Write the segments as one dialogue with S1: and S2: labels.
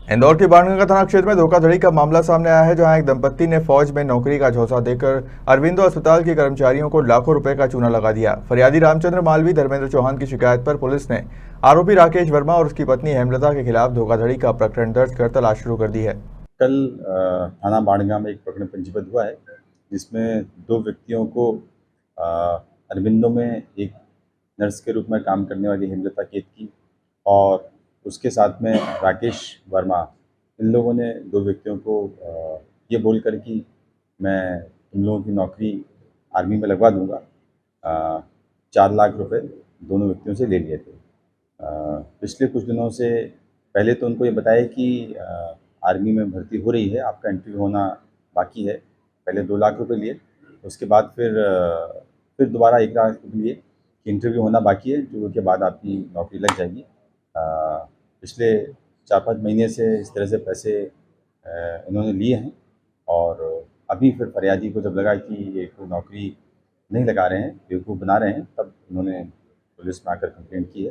S1: इंदौर के बाणगंगा थाना क्षेत्र में धोखाधड़ी का मामला सामने आया है, जहां एक दंपत्ति ने फौज में नौकरी का झोंसा देकर अरविंदो अस्पताल के कर्मचारियों को लाखों रुपए का चूना लगा दिया। फरियादी रामचंद्र मालवी धर्मेंद्र चौहान की शिकायत पर पुलिस ने आरोपी राकेश वर्मा और उसकी पत्नी हेमलता के खिलाफ धोखाधड़ी का प्रकरण दर्ज कर तलाश शुरू कर दी है।
S2: कल थाना बाणगंगा में एक प्रकरण पंजीबद्ध हुआ है, जिसमें दो व्यक्तियों को अरविंदो में एक नर्स के रूप में काम करने वाली हेमलता केतकी और उसके साथ में राकेश वर्मा, इन लोगों ने दो व्यक्तियों को ये बोलकर कि मैं तुम लोगों की नौकरी आर्मी में लगवा दूंगा, 4 लाख रुपए दोनों व्यक्तियों से ले लिए थे। पिछले कुछ दिनों से पहले तो उनको ये बताया कि आर्मी में भर्ती हो रही है, आपका इंटरव्यू होना बाकी है। पहले 2 लाख रुपए लिए, उसके बाद फिर दोबारा 1 लाख रुपए लिए कि इंटरव्यू होना बाकी है, जो के बाद आपकी नौकरी लग जाएगी। पिछले 4-5 महीने से इस तरह से पैसे इन्होंने लिए हैं और अभी फिर फरियादी को जब लगा कि ये कोई नौकरी नहीं लगा रहे हैं, बेवकूफ़ बना रहे हैं, तब उन्होंने पुलिस में आकर कंप्लेंट की है।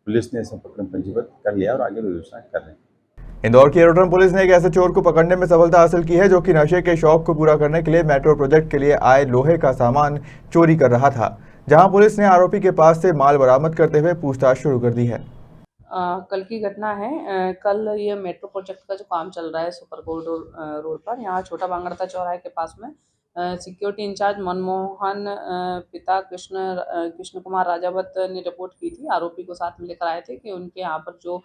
S2: पुलिस ने इसे प्रकरण पंजीबद्ध कर लिया और आगे विवेचना कर रहे हैं।
S1: इंदौर की एरोड्रम पुलिस ने एक ऐसे चोर को पकड़ने में सफलता हासिल की है, जो कि नशे के शौक को पूरा करने के लिए मेट्रो प्रोजेक्ट के लिए आए लोहे का सामान चोरी कर रहा था, जहां पुलिस ने आरोपी के पास से माल बरामद करते हुए पूछताछ शुरू कर दी है।
S3: कल की घटना है। कल ये मेट्रो प्रोजेक्ट का जो काम चल रहा है सुपर कोर्ट रोड पर, यहाँ छोटा बांगड़ता चौराहे के पास में सिक्योरिटी इंचार्ज मनमोहन पिता कृष्ण कुमार राजावत ने रिपोर्ट की थी। आरोपी को साथ में लेकर आए थे कि उनके यहाँ पर जो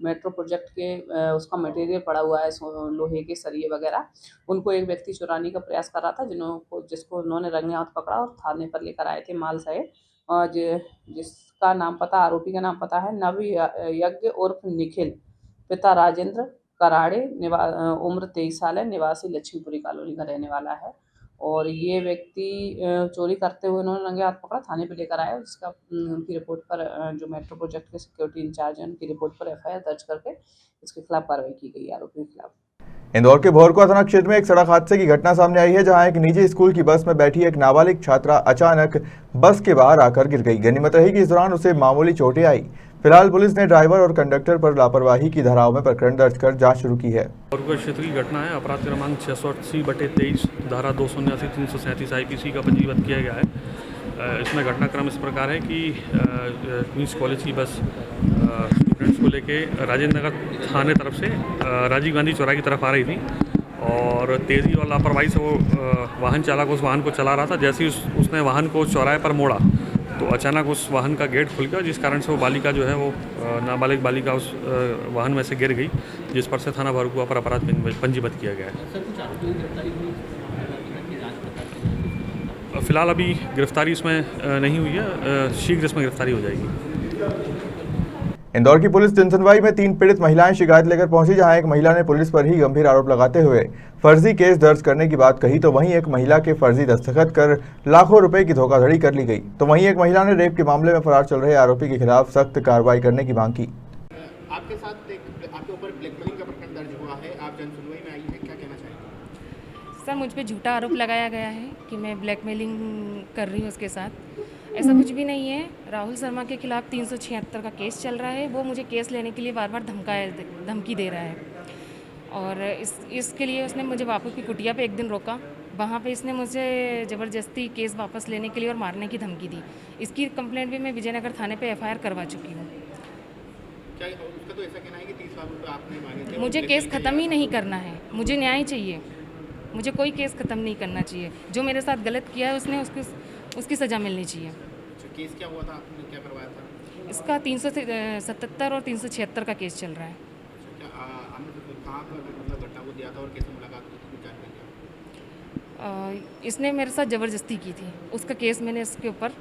S3: मेट्रो प्रोजेक्ट के उसका मटेरियल पड़ा हुआ है, लोहे के सरिये वगैरह, उनको एक व्यक्ति चुराने का प्रयास कर रहा था, जिसको उन्होंने रंगे हाथ पकड़ा और थाने पर लेकर आए थे माल सहित। और जिसका नाम पता, आरोपी का नाम पता है नव यज्ञ उर्फ निखिल, पिता राजेंद्र कराड़े, उम्र 23 साल है, निवासी लक्ष्मीपुरी कॉलोनी का रहने वाला है। और ये व्यक्ति चोरी करते हुए उन्होंने रंगे हाथ पकड़ा, थाने पे लेकर आया। उसका उनकी रिपोर्ट पर जो मेट्रो प्रोजेक्ट के सिक्योरिटी इंचार्ज हैं, उनकी रिपोर्ट पर एफआईआर दर्ज करके इसके खिलाफ कार्रवाई की गई, आरोपी के खिलाफ।
S1: इंदौर के भोरकुआ थाना क्षेत्र में एक सड़क हादसे की घटना सामने आई है, जहां एक निजी स्कूल की बस में बैठी एक नाबालिग छात्रा अचानक बस के बाहर आकर गिर गई। गनीमत रही कि इस दौरान उसे मामूली चोटें आई। फिलहाल पुलिस ने ड्राइवर और कंडक्टर पर लापरवाही की धाराओं में प्रकरण दर्ज कर जांच शुरू की है।
S4: भोरकुआ क्षेत्र की घटना है। अपराध क्रमांक 680/23 धारा 279 337 IPC का पंजीबद्ध किया गया है। इसमें घटनाक्रम इस प्रकार है कि क्वींस कॉलेज की बस स्टूडेंट्स को लेके राजेंद्र नगर थाने तरफ से राजीव गांधी चौराहे की तरफ आ रही थी और तेज़ी और लापरवाही से वो वाहन चालक उस वाहन को चला रहा था। जैसे ही उसने वाहन को चौराहे पर मोड़ा तो अचानक उस वाहन का गेट खुल गया, जिस कारण से वो बालिका जो है वो नाबालिग बालिका उस वाहन में से गिर गई, जिस पर से थाना भोरकुआ पर अपराध पंजीबद्ध किया गया है। फिलहाल अभी गिरफ्तारी इसमें नहीं हुई है, शीघ्र इसमें गिरफ्तारी हो जाएगी।
S1: इंदौर की पुलिस जनसुनवाई में 3 पीड़ित महिलाएं शिकायत लेकर पहुंची, जहां एक महिला ने पुलिस पर ही गंभीर आरोप लगाते हुए फर्जी केस दर्ज करने की बात कही, तो वहीं एक महिला के फर्जी दस्तखत कर लाखों रुपए की धोखाधड़ी कर ली गई। तो वहीं एक महिला ने रेप के मामले में फरार चल रहे आरोपी के खिलाफ सख्त कार्रवाई करने की मांग की।
S5: आपके साथ आपके ऊपर ब्लैकमेलिंग का प्रकरण दर्ज हुआ है, आप जनसुनवाई में आई हैं, क्या कहना चाहेंगे?
S6: सर, मुझ पे झूठा आरोप लगाया गया है कि मैं ब्लैकमेलिंग कर रही हूँ उसके साथ। ऐसा कुछ भी नहीं है। राहुल शर्मा के खिलाफ 376 का केस चल रहा है। वो मुझे केस लेने के लिए बार बार धमकी दे रहा है और इसके लिए उसने मुझे बापू की कुटिया पे एक दिन रोका। वहाँ पे इसने मुझे ज़बरदस्ती केस वापस लेने के लिए और मारने की धमकी दी। इसकी कंप्लेंट भी मैं विजयनगर थाने पे FIR करवा चुकी हूँ।
S5: क्या उसका तो ऐसा कहना है कि 30 लाख रुपये आपने मांगे थे?
S6: मुझे केस ख़त्म ही नहीं करना है, मुझे न्याय चाहिए। मुझे कोई केस ख़त्म नहीं करना चाहिए। जो मेरे साथ गलत किया है उसने उसकी सज़ा मिलनी चाहिए।
S5: केस क्या हुआ था, आपने क्या करवाया था?
S6: इसका 377 और 376 का केस चल रहा है।
S5: कहाँ पर मतलब घटना को दिया था और कैसे मुलाकात हुई थी, जानकारी?
S6: इसने मेरे साथ ज़बरदस्ती की थी। उसका केस मैंने इसके ऊपर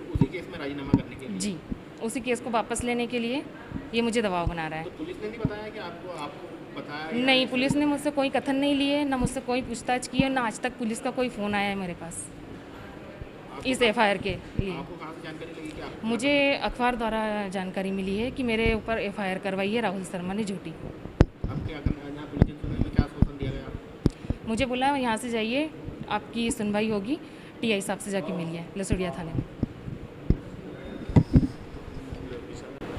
S5: उसी केस में राजीनामा करने के लिए?
S6: जी, उसी केस को वापस लेने के लिए ये मुझे दबाव बना रहा है।
S5: तो पुलिस ने नहीं बताया कि आपको बताया?
S6: नहीं, पुलिस ने मुझसे कोई कथन नहीं लिए, ना मुझसे कोई पूछताछ की है, ना आज तक पुलिस का कोई फ़ोन आया है मेरे पास इस FIR के लिए।
S5: आपको कहाँ से जानकारी लगी कि आप?
S6: मुझे अखबार द्वारा जानकारी मिली है कि मेरे ऊपर FIR करवाई है राहुल शर्मा ने झूठी।
S5: अब क्या करना है? यहाँ पुलिस में क्या आश्वासन दिया गया?
S6: मुझे बोला यहाँ से जाइए, आपकी सुनवाई होगी, TI साहब से जाके मिलिए लसुड़िया थाने में।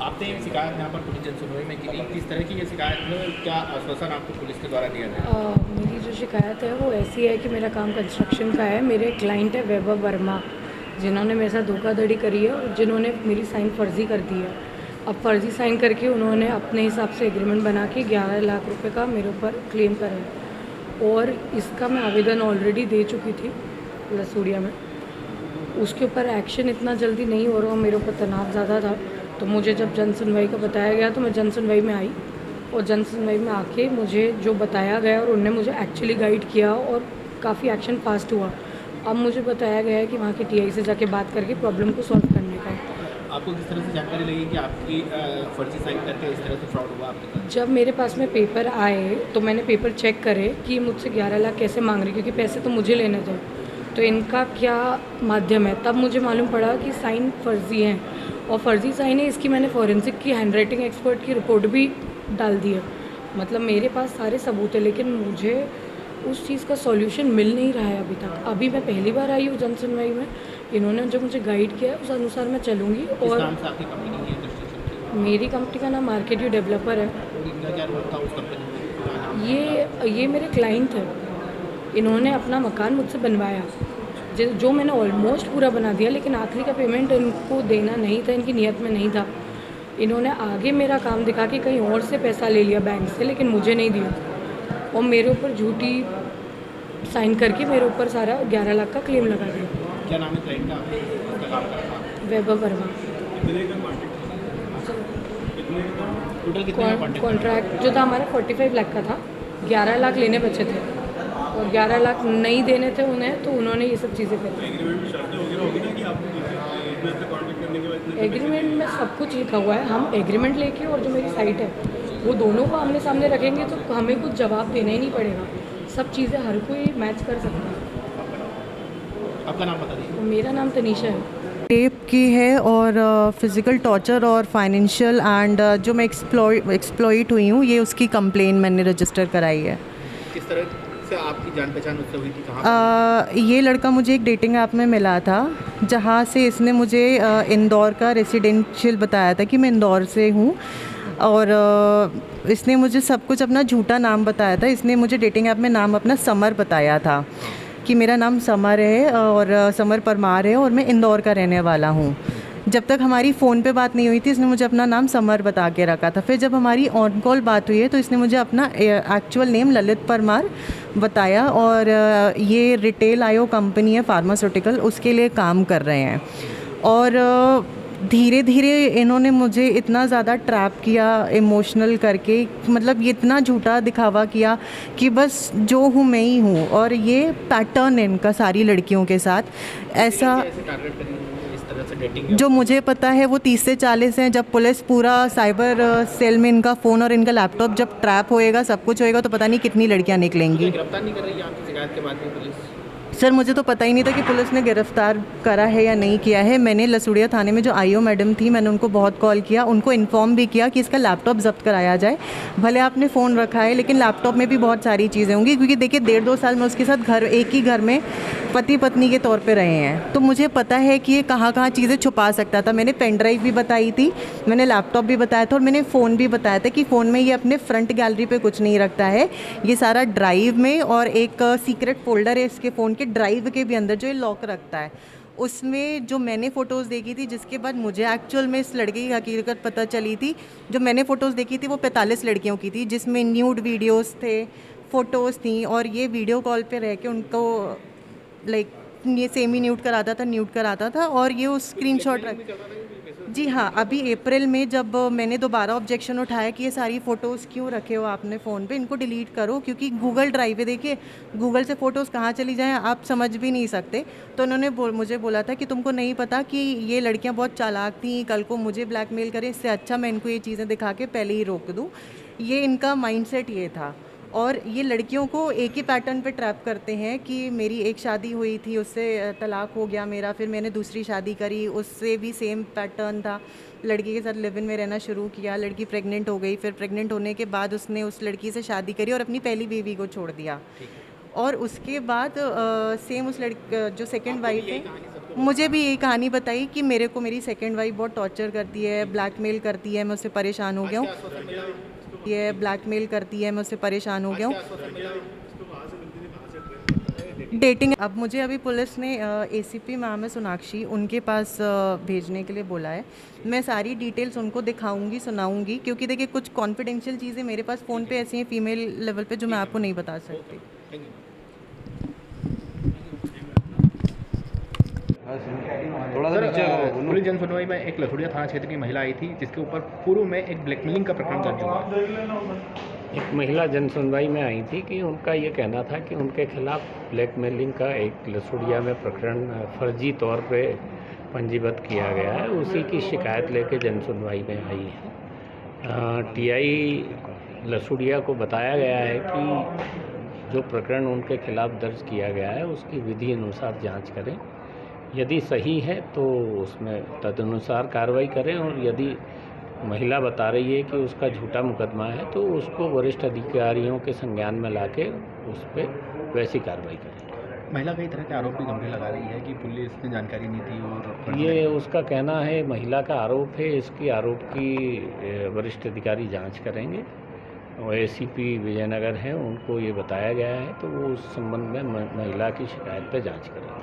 S5: आपने एक शिकायत यहाँ पर पुलिस जनसुनवाई में की थी, किस तरह की ये शिकायत में क्या आश्वासन आपको पुलिस के द्वारा दिया गया?
S7: मेरी जो शिकायत है वो ऐसी है कि मेरा काम कंस्ट्रक्शन का है। मेरे क्लाइंट है वैभव वर्मा, जिन्होंने मेरे साथ धोखाधड़ी करी है और जिन्होंने मेरी साइन फर्जी कर दी है। अब फर्जी साइन करके उन्होंने अपने हिसाब से एग्रीमेंट बना के 11 लाख रुपए का मेरे ऊपर क्लेम करा है और इसका मैं आवेदन ऑलरेडी दे चुकी थी लसूड़िया में। उसके ऊपर एक्शन इतना जल्दी नहीं हो रहा, मेरे ऊपर तनाव ज़्यादा था। तो मुझे जब जन सुनवाई का बताया गया तो मैं जन सुनवाई में आई और जन सुनवाई में आके मुझे जो बताया गया और उनने मुझे एक्चुअली गाइड किया और काफ़ी एक्शन फास्ट हुआ। अब मुझे बताया गया है कि वहाँ के टीआई से जाके बात करके प्रॉब्लम को सॉल्व करने का।
S5: आपको किस तरह से जानकारी लगी कि आपकी फर्जी साइन करके इस तरह से फ्रॉड हुआ आपके साथ?
S7: जब मेरे पास में पेपर आए तो मैंने पेपर चेक करे कि मुझसे 11 लाख कैसे मांग रही, क्योंकि पैसे तो मुझे लेने थे, तो इनका क्या माध्यम है। तब मुझे मालूम पड़ा कि साइन फर्जी हैं और फर्जी साइन है। इसकी मैंने फॉरेंसिक की हैंडराइटिंग एक्सपर्ट की रिपोर्ट भी डाल दी है। मतलब मेरे पास सारे सबूत है, लेकिन मुझे उस चीज़ का सॉल्यूशन मिल नहीं रहा है अभी तक। अभी मैं पहली बार आई हूँ जन सुनवाई में, इन्होंने जो मुझे गाइड किया है उस अनुसार मैं चलूँगी।
S5: किस
S7: और
S5: नाम से आपकी कंपनी की रजिस्ट्रेशन की?
S7: मेरी कंपनी का नाम मार्केट यू डेवलपर है।
S5: और इनका क्या रोल था उस कंपनी में?
S7: ये मेरे क्लाइंट थे, इन्होंने अपना मकान मुझसे बनवाया जो मैंने ऑलमोस्ट पूरा बना दिया, लेकिन आखिरी का पेमेंट इनको देना नहीं था, इनकी नीयत में नहीं था। इन्होंने आगे मेरा काम दिखा के कहीं और से पैसा ले लिया बैंक से, लेकिन मुझे नहीं दिया और मेरे ऊपर झूठी साइन करके मेरे ऊपर सारा 11 लाख का क्लेम लगा दिया।
S5: क्या नाम है क्लाइंट का? उसका काम करता है
S7: वैभव वर्मा।
S5: टोटल कितने
S7: कॉन्ट्रैक्ट जो था हमारा 45 लाख का था, 11 लाख लेने बचे थे और 11 लाख नहीं देने थे उन्हें, तो उन्होंने ये सब चीज़ें करी। एग्रीमेंट में सब कुछ लिखा हुआ है। हम एग्रीमेंट लेके और जो मेरी साइट है वो दोनों को आमने सामने रखेंगे तो हमें कुछ जवाब देना ही नहीं पड़ेगा। सब चीज़ें हर कोई मैच कर सकता है।
S5: आपका नाम बता दीजिए।
S7: मेरा नाम तनीषा है।
S8: रेप की है और फिज़िकल टॉर्चर और फाइनेंशियल एंड जो मैं एक्सप्लॉइट हुई हूँ, ये उसकी कंप्लेन मैंने रजिस्टर कराई है।
S5: किस तरह से आपकी जान पहचान उससे हुई थी? कहाँ?
S8: ये लड़का मुझे एक डेटिंग ऐप में मिला था, जहाँ से इसने मुझे इंदौर का रेसिडेंशियल बताया था कि मैं इंदौर से हूँ और इसने मुझे सब कुछ अपना झूठा नाम बताया था। इसने मुझे डेटिंग ऐप में नाम अपना समर बताया था कि मेरा नाम समर है और समर परमार है और मैं इंदौर का रहने वाला हूँ। जब तक हमारी फ़ोन पे बात नहीं हुई थी, इसने मुझे अपना नाम समर बता के रखा था। फिर जब हमारी ऑन कॉल बात हुई है तो इसने मुझे अपना एक्चुअल नेम ललित परमार बताया और ये रिटेल आयो कंपनी है फार्मास्यूटिकल, उसके लिए काम कर रहे हैं। और धीरे धीरे इन्होंने मुझे इतना ज़्यादा ट्रैप किया इमोशनल करके, मतलब ये इतना झूठा दिखावा किया कि बस जो हूँ मैं ही हूँ। और ये पैटर्न है इनका सारी लड़कियों के साथ। ऐसा जो मुझे पता है वो 30 से 40 हैं। जब पुलिस पूरा साइबर सेल में इनका फ़ोन और इनका लैपटॉप जब ट्रैप होएगा, सब कुछ होएगा, तो पता नहीं कितनी लड़कियां निकलेंगी।
S5: गिरफ्तार नहीं कर रही है आपकी शिकायत के बाद में पुलिस?
S8: सर मुझे तो पता ही नहीं था कि पुलिस ने गिरफ्तार करा है या नहीं किया है। मैंने लसूड़िया थाने में जो आईओ मैडम थी, मैंने उनको बहुत कॉल किया, उनको इन्फॉर्म भी किया कि इसका लैपटॉप जब्त कराया जाए। भले आपने फ़ोन रखा है लेकिन लैपटॉप में भी बहुत सारी चीज़ें होंगी, क्योंकि देखिए 1.5-2 साल में उसके साथ एक ही घर में पति पत्नी के तौर पे रहे हैं, तो मुझे पता है कि ये कहाँ कहाँ चीज़ें छुपा सकता था। मैंने पेन ड्राइव भी बताई थी, मैंने लैपटॉप भी बताया था और मैंने फ़ोन भी बताया था कि फ़ोन में ये अपने फ्रंट गैलरी पे कुछ नहीं रखता है, ये सारा ड्राइव में और एक सीक्रेट फोल्डर है इसके फ़ोन के ड्राइव के भी अंदर जो ये लॉक रखता है, उसमें जो मैंने फ़ोटोज़ देखी थी, जिसके बाद मुझे एक्चुअल में इस लड़के की हकीकत पता चली थी। जो मैंने फ़ोटोज़ देखी थी वो 45 लड़कियों की थी, जिसमें न्यूड वीडियोज़ थे, फ़ोटोज़ थी और ये वीडियो कॉल पे रह के उनको लाइक ये सेमी न्यूड कराता था और ये उस स्क्रीनशॉट रख। जी हाँ, अभी अप्रैल में जब मैंने दोबारा ऑब्जेक्शन उठाया कि ये सारी फ़ोटोज़ क्यों रखे हो आपने फ़ोन पे, इनको डिलीट करो, क्योंकि गूगल ड्राइव है, देखिए गूगल से फ़ोटोज़ कहाँ चली जाएँ आप समझ भी नहीं सकते। तो उन्होंने मुझे बोला था कि तुमको नहीं पता कि ये लड़कियाँ बहुत चालाक थी, कल को मुझे ब्लैकमेल करें, इससे अच्छा मैं इनको ये चीज़ें दिखा के पहले ही रोक दूँ। ये इनका माइंडसेट ये था। और ये लड़कियों को एक ही पैटर्न पे ट्रैप करते हैं कि मेरी एक शादी हुई थी, उससे तलाक हो गया मेरा, फिर मैंने दूसरी शादी करी, उससे भी सेम पैटर्न था, लड़की के साथ लिव इन में रहना शुरू किया, लड़की प्रेग्नेंट हो गई, फिर प्रेग्नेंट होने के बाद उसने उस लड़की से शादी करी और अपनी पहली बेबी को छोड़ दिया। और उसके बाद सेम उस लड़की जो सेकंड वाइफ है, मुझे भी यही कहानी बताई कि मेरे को मेरी सेकंड वाइफ बहुत टॉर्चर करती है, ब्लैकमेल करती है, मैं उससे परेशान हो गया हूँ। ये ब्लैकमेल करती है, मैं उससे परेशान हो गया हूँ। डेटिंग। अब मुझे अभी पुलिस ने एसीपी मैम है सोनाक्षी, उनके पास भेजने के लिए बोला है। मैं सारी डिटेल्स उनको दिखाऊंगी, सुनाऊंगी, क्योंकि देखिए कुछ कॉन्फिडेंशियल चीज़ें मेरे पास फ़ोन पे ऐसी हैं फीमेल लेवल पे जो मैं आपको नहीं बता सकती।
S5: पुलिस जन सुनवाई में एक लथुड़िया थाना क्षेत्र की महिला आई थी जिसके ऊपर पूर्व में एक ब्लैकमेलिंग का प्रकरण दर्ज हुआ।
S9: एक महिला जन सुनवाई में आई थी कि उनका ये कहना था कि उनके खिलाफ ब्लैकमेलिंग का एक लसुड़िया में प्रकरण फर्जी तौर पे पंजीबद्ध किया गया है। उसी की शिकायत लेके जन सुनवाई में आई है। टीआई लसुड़िया को बताया गया है कि जो प्रकरण उनके खिलाफ दर्ज किया गया है उसकी विधि अनुसार जांच करें। यदि सही है तो उसमें तदनुसार कार्रवाई करें, और यदि महिला बता रही है कि उसका झूठा मुकदमा है तो उसको वरिष्ठ अधिकारियों के संज्ञान में लाके उस पर वैसी कार्रवाई करें।
S5: महिला कई तरह के आरोप भी गंभीर लगा रही है कि पुलिस ने जानकारी नहीं दी और
S9: ये उसका कहना है, महिला का आरोप है। इसकी आरोप की वरिष्ठ अधिकारी जांच करेंगे और एसीपी विजयनगर है, उनको ये बताया गया है तो वो उस संबंध में महिला की शिकायत पर जाँच करेंगे।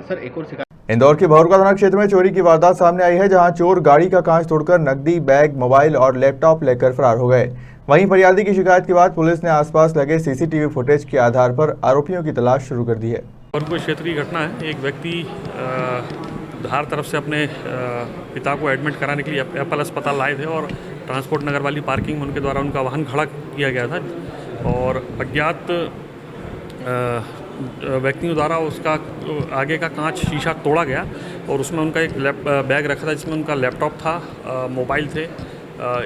S5: सर एक और शिकायत
S1: इंदौर के भौरका थाना क्षेत्र में चोरी की वारदात सामने आई है, जहां चोर गाड़ी का कांच तोड़कर नकदी, बैग, मोबाइल और लैपटॉप लेकर फरार हो गए। वहीं फरियादी की शिकायत के बाद पुलिस ने आसपास लगे सीसीटीवी फुटेज के आधार पर आरोपियों की तलाश शुरू कर दी है।
S4: और कोई क्षेत्र की घटना है। एक व्यक्ति धार तरफ से अपने पिता को एडमिट कराने के लिए एप्पल अस्पताल लाए थे और ट्रांसपोर्ट नगर वाली पार्किंग में उनके द्वारा उनका वाहन खड़ा किया गया था और अज्ञात व्यक्तियों द्वारा उसका आगे का कांच शीशा तोड़ा गया और उसमें उनका एक बैग रखा था जिसमें उनका लैपटॉप था, मोबाइल थे,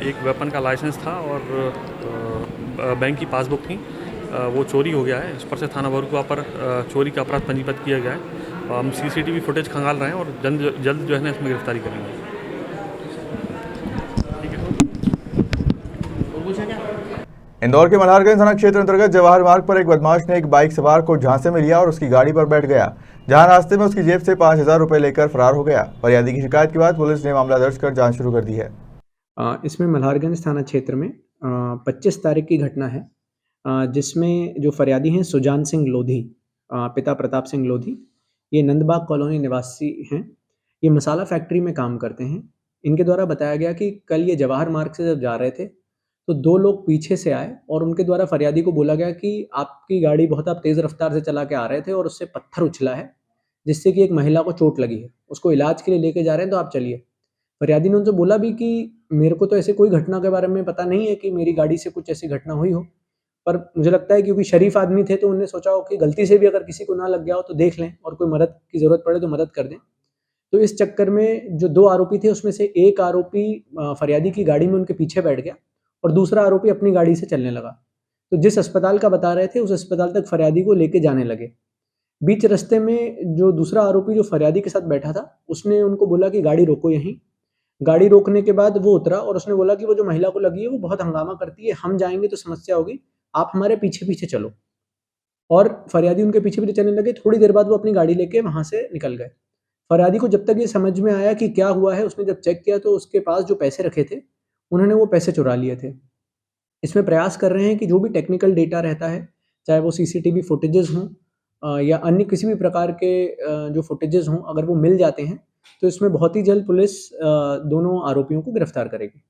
S4: एक वेपन का लाइसेंस था और बैंक की पासबुक थी। वो चोरी हो गया है। इस पर से थाना भौरका पर चोरी का अपराध पंजीबद्ध किया गया है। हम सीसीटीवी फुटेज खंगाल रहे हैं और जल्द जो है ना इसमें गिरफ्तारी करेंगे।
S1: इंदौर के मल्हारगंज थाना क्षेत्र अंतर्गत जवाहर मार्ग पर एक बदमाश ने एक बाइक सवार को झांसे में लिया और उसकी गाड़ी पर बैठ गया, जहां रास्ते में उसकी जेब से 5,000 रुपए लेकर फरार हो गया। फरियादी की शिकायत के बाद पुलिस ने मामला दर्ज कर जांच शुरू कर दी है।
S10: इसमें मल्हारगंज थाना क्षेत्र में 25 तारीख की घटना है, जिसमें जो फरियादी हैं सुजान सिंह लोधी, पिता प्रताप सिंह लोधी, ये नंदबाग कॉलोनी निवासी हैं। ये मसाला फैक्ट्री में काम करते हैं। इनके द्वारा बताया गया कि कल ये जवाहर मार्ग से जब जा रहे थे तो 2 लोग पीछे से आए और उनके द्वारा फरियादी को बोला गया कि आपकी गाड़ी बहुत आप तेज़ रफ्तार से चला के आ रहे थे और उससे पत्थर उछला है, जिससे कि एक महिला को चोट लगी है, उसको इलाज के लिए लेके जा रहे हैं तो आप चलिए। फरियादी ने उनसे बोला भी कि मेरे को तो ऐसे कोई घटना के बारे में पता नहीं है कि मेरी गाड़ी से कुछ ऐसी घटना हुई हो, पर मुझे लगता है क्योंकि शरीफ आदमी थे तो उन्होंने सोचा हो कि गलती से भी अगर किसी को ना लग गया हो तो देख लें और कोई मदद की ज़रूरत पड़े तो मदद कर दें। तो इस चक्कर में जो 2 आरोपी थे उसमें से एक आरोपी फरियादी की गाड़ी में उनके पीछे बैठ गया और दूसरा आरोपी अपनी गाड़ी से चलने लगा। तो जिस अस्पताल का बता रहे थे उस अस्पताल तक फरियादी को लेके जाने लगे। बीच रास्ते में जो दूसरा आरोपी जो फरियादी के साथ बैठा था उसने उनको बोला कि गाड़ी रोको यहीं। गाड़ी रोकने के बाद वो उतरा और उसने बोला कि वो जो महिला को लगी है वो बहुत हंगामा करती है, हम जाएंगे तो समस्या होगी, आप हमारे पीछे पीछे चलो। और फरियादी उनके पीछे पीछे चलने लगे। थोड़ी देर बाद वो अपनी गाड़ी लेके वहाँ से निकल गए। फरियादी को जब तक ये समझ में आया कि क्या हुआ है, उसने जब चेक किया तो उसके पास जो पैसे रखे थे उन्होंने वो पैसे चुरा लिए थे। इसमें प्रयास कर रहे हैं कि जो भी टेक्निकल डेटा रहता है, चाहे वो सीसीटीवी फुटेजेस हों या अन्य किसी भी प्रकार के जो फुटेजेस हों, अगर वो मिल जाते हैं तो इसमें बहुत ही जल्द पुलिस दोनों आरोपियों को गिरफ्तार करेगी।